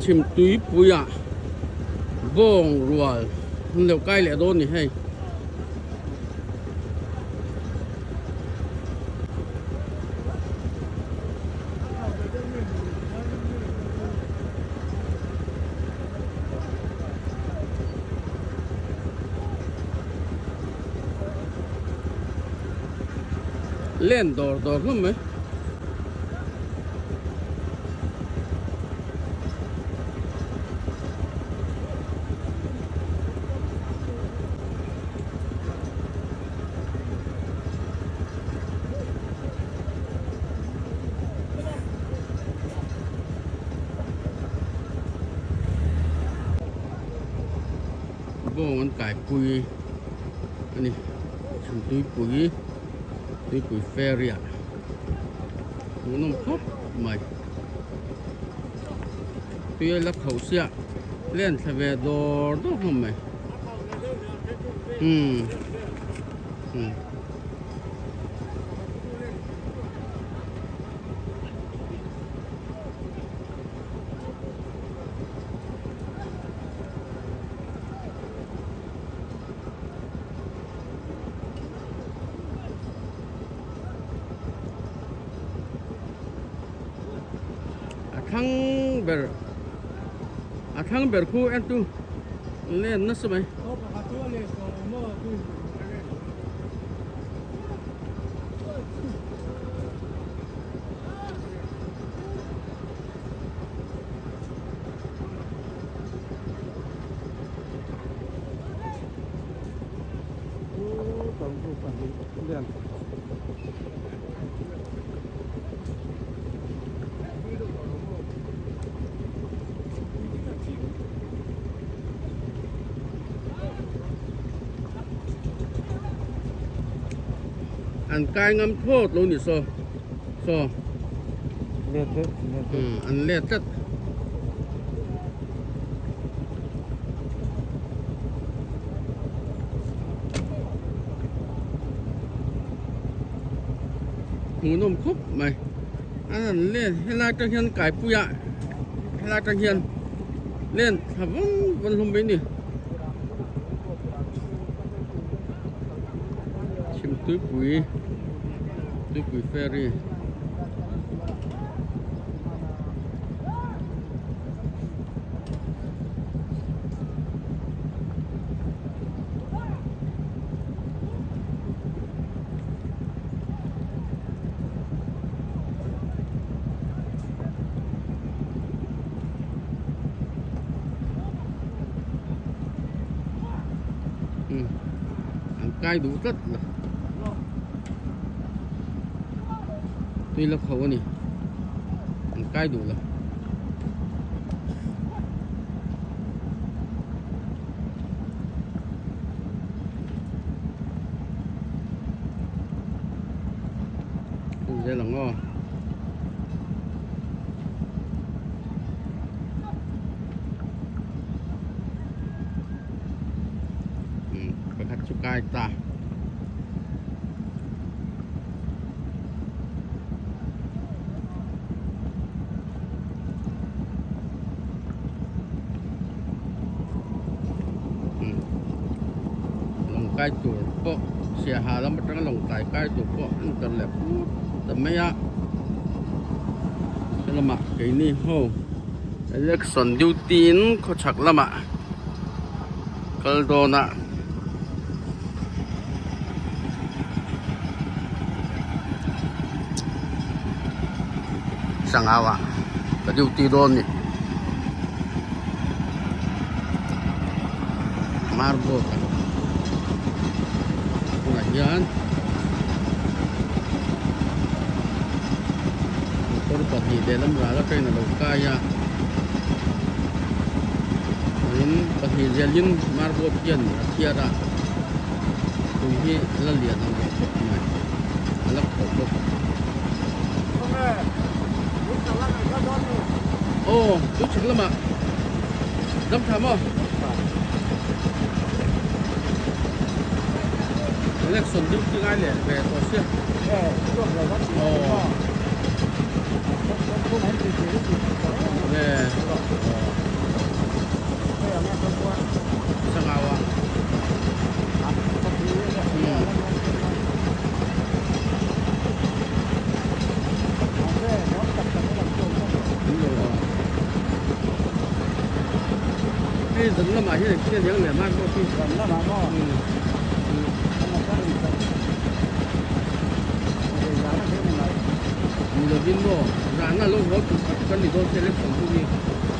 ชิมตุ้ยปุยอ่ะบ้องรัวเร็วใกล้แหละโดนนี่ให้เล่นดอขึ้นไหมบ้องมันไก่ปุยอันนี้ชิมตุ้ยปุยเฟรียหมูนมครบใหม่ตุ้ยรับเขาเสียเล่นทะเลดอดอกทำไมอืมทั้งเบอร์ทั้งเบอร์คู่เอ็นตูเล่นนั่นใช่ไหมอันกายงำโทษลงนี่โซเลือดเลือดอันเล็ดจัดหมูนมครบไหมอันนั้นเล่นให้ลาจังเฮียนไก่ปุยะให้ลาจังเฮียนเล่นทับวันลงไปนี่ชิมตุ้ยปุยเฟรีอันกายดูจัดละนี่แล้วเขานี่อันกายดูละเดี๋ยวหลังอ้อไปคัดชุกายตาใกล้ตัวก็เสียหายแล้วมันต้องลงใต้ใกล้ตัวก็อันตรายแต่ไม่ยากละมาไอ้นี่โหเล็กส่วนดิวตีนเขาฉักละมาก็โดนอะสังอาวะก็ดิวตีโดนนี่มาร์โบกันyan motor pagi dalam rala kayo na daw kaya ayun pagi yun marbot yan tiara kuhi lalian ang may alak ko oh tu lama dam thamoเล็กส่วนยุคที่ง่ายเลยแบบตัวเสื้อช่วงเราก็เนี่ย你人了嘛，现在今天2点半过去。那嘛嘛，嗯嗯，那么干的，然后给你来，你的边路，然那路我跟你都现在重复的，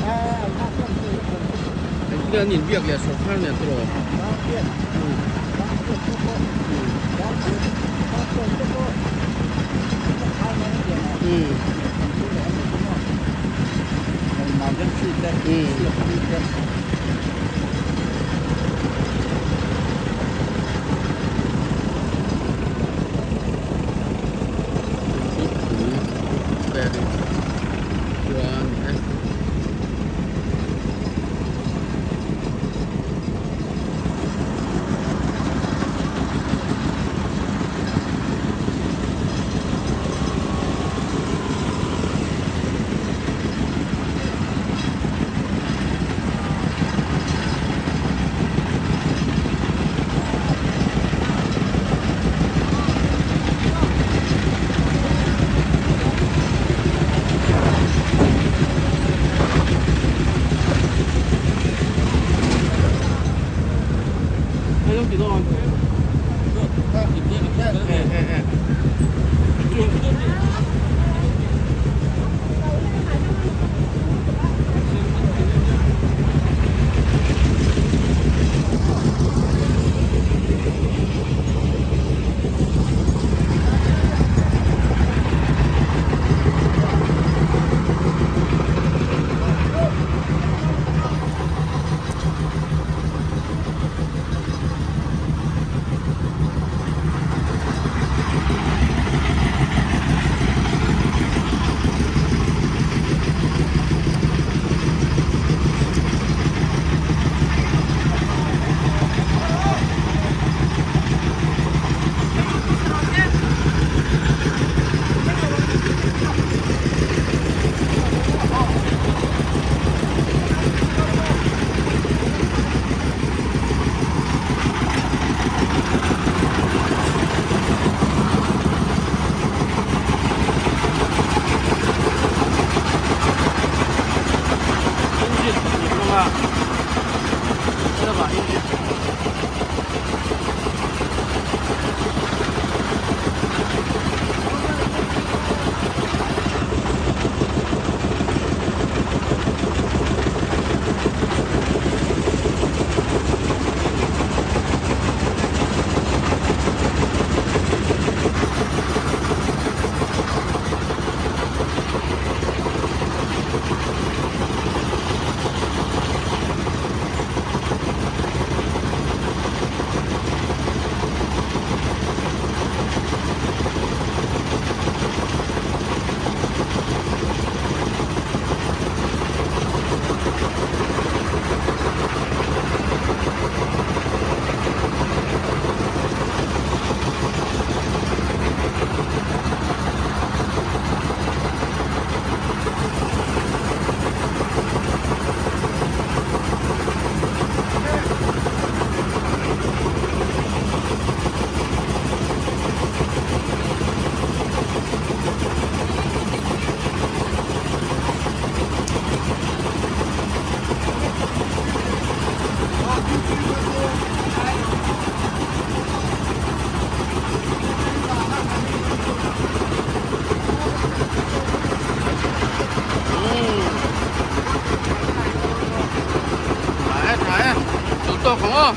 哎，那更是哎，这个人别个说看呢，对吧？方便，嗯方便不多，嗯然后方便不多，开门一点呢，嗯马上去的，去红灯。ferry Juan Hay không chị Đô? Đấy, đấy, chúng tôi không